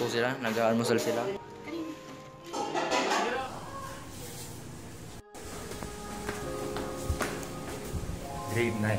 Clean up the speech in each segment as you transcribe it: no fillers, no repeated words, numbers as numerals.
po sila, nag-aalmusal sila. Grade 9.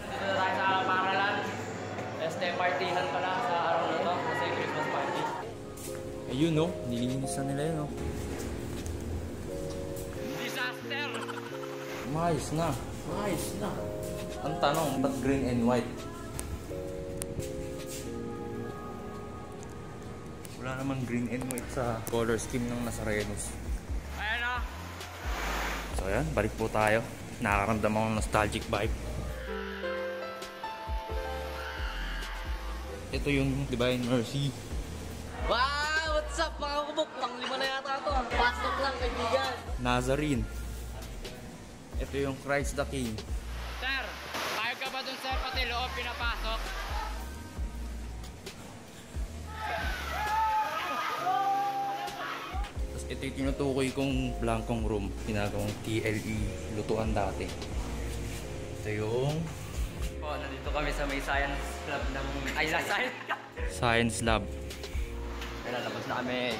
Dito tayo sa paralan. Partihan pala sa araw na to kasi Christmas party. Ayun no, nilinis na nila yun no. Disaster! Maayos na. Maayos na. Ang tanong, ba't green and white? Wala namang green and white sa color scheme ng Nazarenos. Ayan na! So ayan, balik po tayo. Nakakaramdam akong nostalgic vibe. Ito yung Divine Mercy. Wow! What's up mga kubok? Pang-5 na yata ito. Pasok lang kaibigan. Nazarene. Ito yung Christ the King. Sir, payag ka ba dun sir pati loob pinapasok? Tapos ito yung tinutukoy kong blankong room. Ginagawang TLE lutuan dati. Ito yung... Oh, nandito kami sa may science club ng... Ay, Science Lab. Ay, lalabas na kami.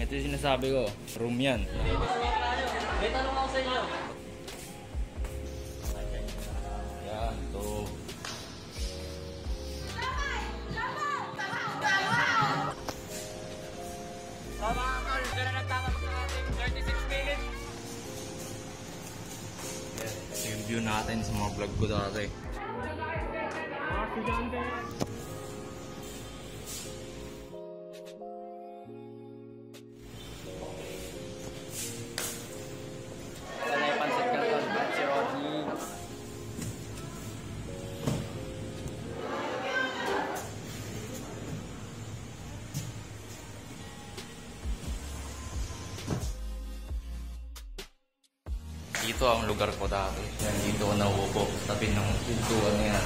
Ito yung sinasabi ko. Room yan. May tanong ako sa inyo. Yan, ito. Tama ka tol, kaya nagtatapos na natin 36 minutes. Ito yung view natin sa mga vlog ko dati. Ito na yung pancit canton. Si Rocky. Dito ang lugar ko dati. Yan, dito ko nauupo. Tabi ng pintuan na yan.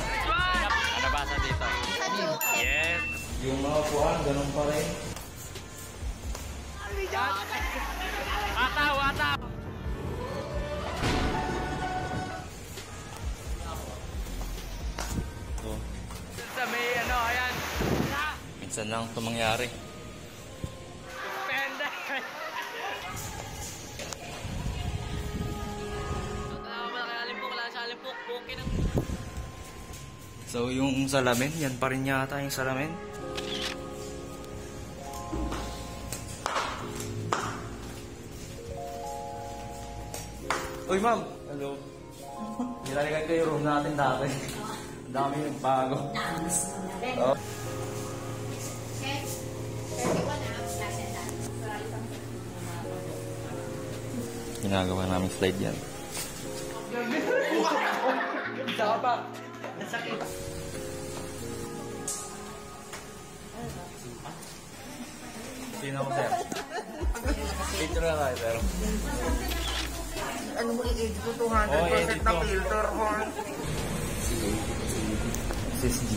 Ano basa dito? Yes! Yung mga puwan, ganun pa rin. Ataw, ataw! So, Sa may ano, ayan. minsan lang ito mangyari. Pende! So, yung salamin, yan pa rin yata yung salamin. Uy, ma'am! Hello. Nilalikan ko yung room natin dati. Ang dami yung bago. Oh. Ginagawa namin slide yan. Isa ka pa. Nasakit. Sino ko, sir? Picture na tayo, sir. Ano mo i-edit ko 200% na filter, horn? SSG.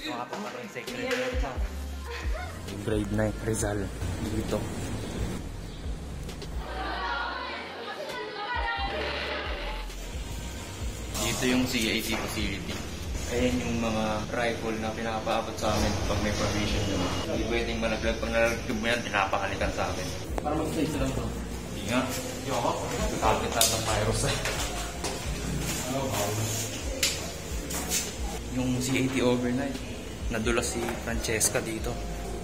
Mga pa rin secret. Grade 9 Rizal. Dito. Dito yung CAC facility. Ayan yung mga rifle na pinapaabot sa amin pag may provision yun. Hindi pwedeng malaglag. Pag nalaglag mo yan, pinapakalikan sa amin. Para mag-stage lang to. Hindi nga. Hindi ako. Kapit na ng virus. Yung CAT overnight, nadulas si Francesca dito.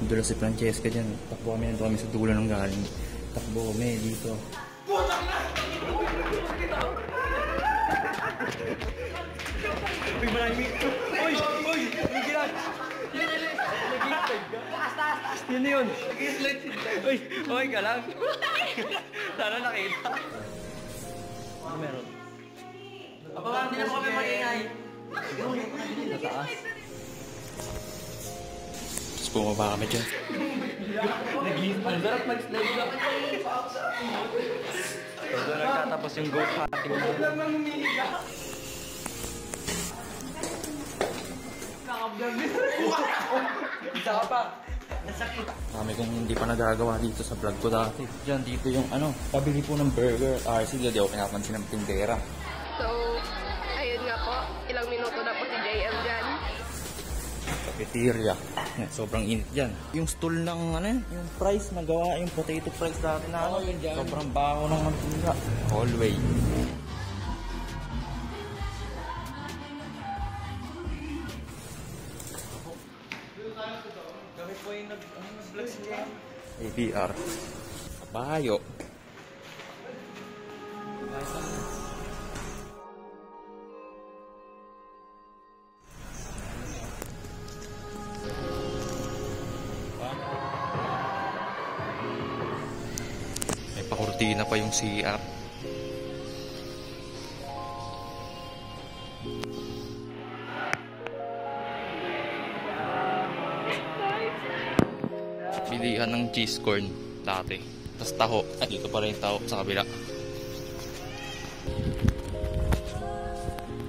Nadulas si Francesca dyan. Takbo kami, nandito kami sa dulo ng galing. Takbo kami dito. Putang na! Uy, maraming... Uy! Uy! May ginag! Taas! Yun na yun! Uy! Okay ka lang? Sana nakita. Ano meron? Abangan, hindi na mo kami mag-ingay. Sa taas. Tapos bumaba kami dyan. Ang sarap mag-slide lang. So, doon nagtatapos yung goat hunting na. Isa ka pa. Kami kung hindi pa nagagawa dito sa vlog ko dati. Diyan, dito yung pabili po ng burger. RC, di ako pinapansin ng tindera. So, ayun nga po. Ilang minuto na po si JM dyan. Cafeteria. Sobrang init dyan. Yung stool ng yung fries na gawa, yung potato fries dati na sobrang baho ng mantika. Hallway. Kami po yung nag-vlog si JM. ABR. Kabayo. May pakurtina pa yung CR. Bilihan ng cheese corn dati. Tapos taho. At dito pa rin yung taho sa kabila.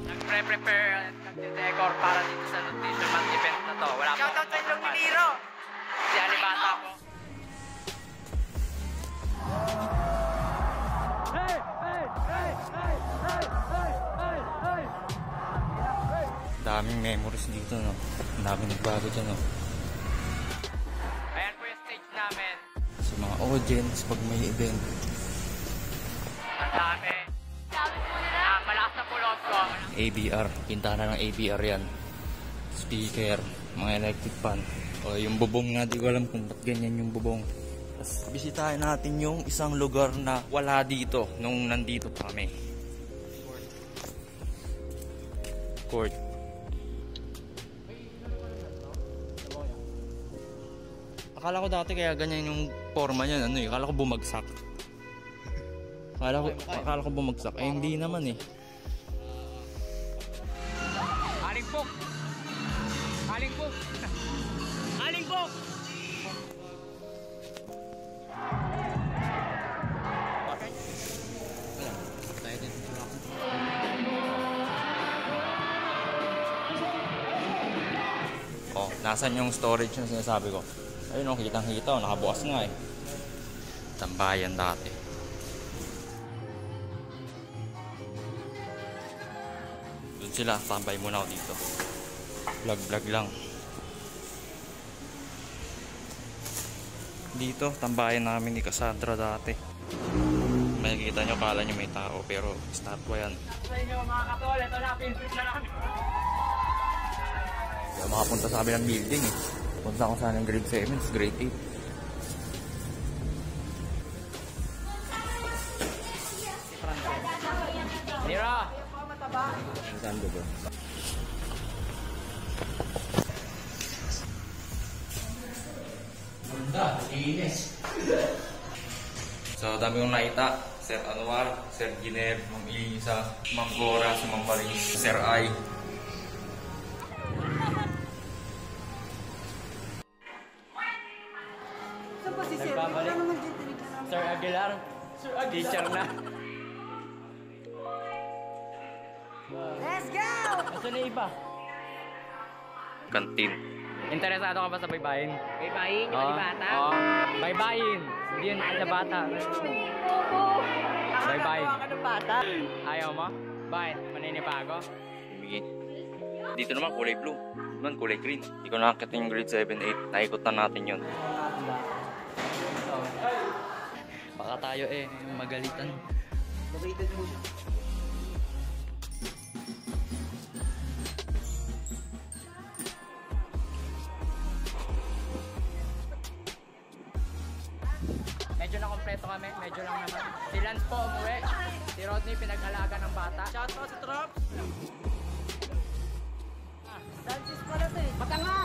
Nagpre-prepare nagde-decor para dito sa nutrition month event na to. Wala shoutout sa inyong Miniro! Si Alibata ko. Daming memories dito, no? Daming nagbago dyan, no? Ayan po yung stage namin. Sa mga audience pag may event. Ang dami. Malakas na pulos ko. ABR. Pintahan na ng ABR yan. Speaker. Mga electric fan. O yung bubong nga, di ko alam kung ba't ganyan yung bubong. Tapos bisitahin natin yung isang lugar na wala dito nung nandito pa kami. Court. Akala ko dati kaya ganyan yung forma niyan, akala ko bumagsak. Akala ko bumagsak. Eh hindi naman eh. Alingpok! Alingpok! Alingpok! Oh, nasan yung storage na sinasabi ko? Ayun o, kitang-kita o, nakabukas nga eh. Tambayan dati. Doon sila, tambay muna ako dito. Vlog lang. Dito, tambayan namin ni Cassandra dati. Makikita nyo, kala nyo may tao, pero statwa yan. Sa inyo mga katol, ito na, pinsit na namin. Hindi ako makapunta sa amin ng building eh. Punta ko sana ng grade 7, grade 8. Nira! Saan ba? Ganda, linis. So, dami kong nakita. Sir Anwar, Sir Gineb, Ma'am Isa, Ma'am Gora, si Ma'am Maris, Sir Ai. Nagbabalik. Sir Aguilar, teacher na. Let's go! Ito na iba. Kantin. Interesado ka ba sa baybayin? Baybayin yung Alibata? Oo. Baybayin. Hindi yun Alibata. Baybayin. bata? Ayaw mo? Bakit? Maninibago? Dito naman kulay blue. Naman kulay green. Hindi ko nakakita yung grade 7, 8. Naikot na natin yun. Baka tayo magalitan. Located mo siya. Medyo na kompleto kami, medyo lang naman. Si Lance po umuwi. Si Rodney pinag-alaga ng bata. Shoutout sa Trop! Francis pala to eh. Matanga!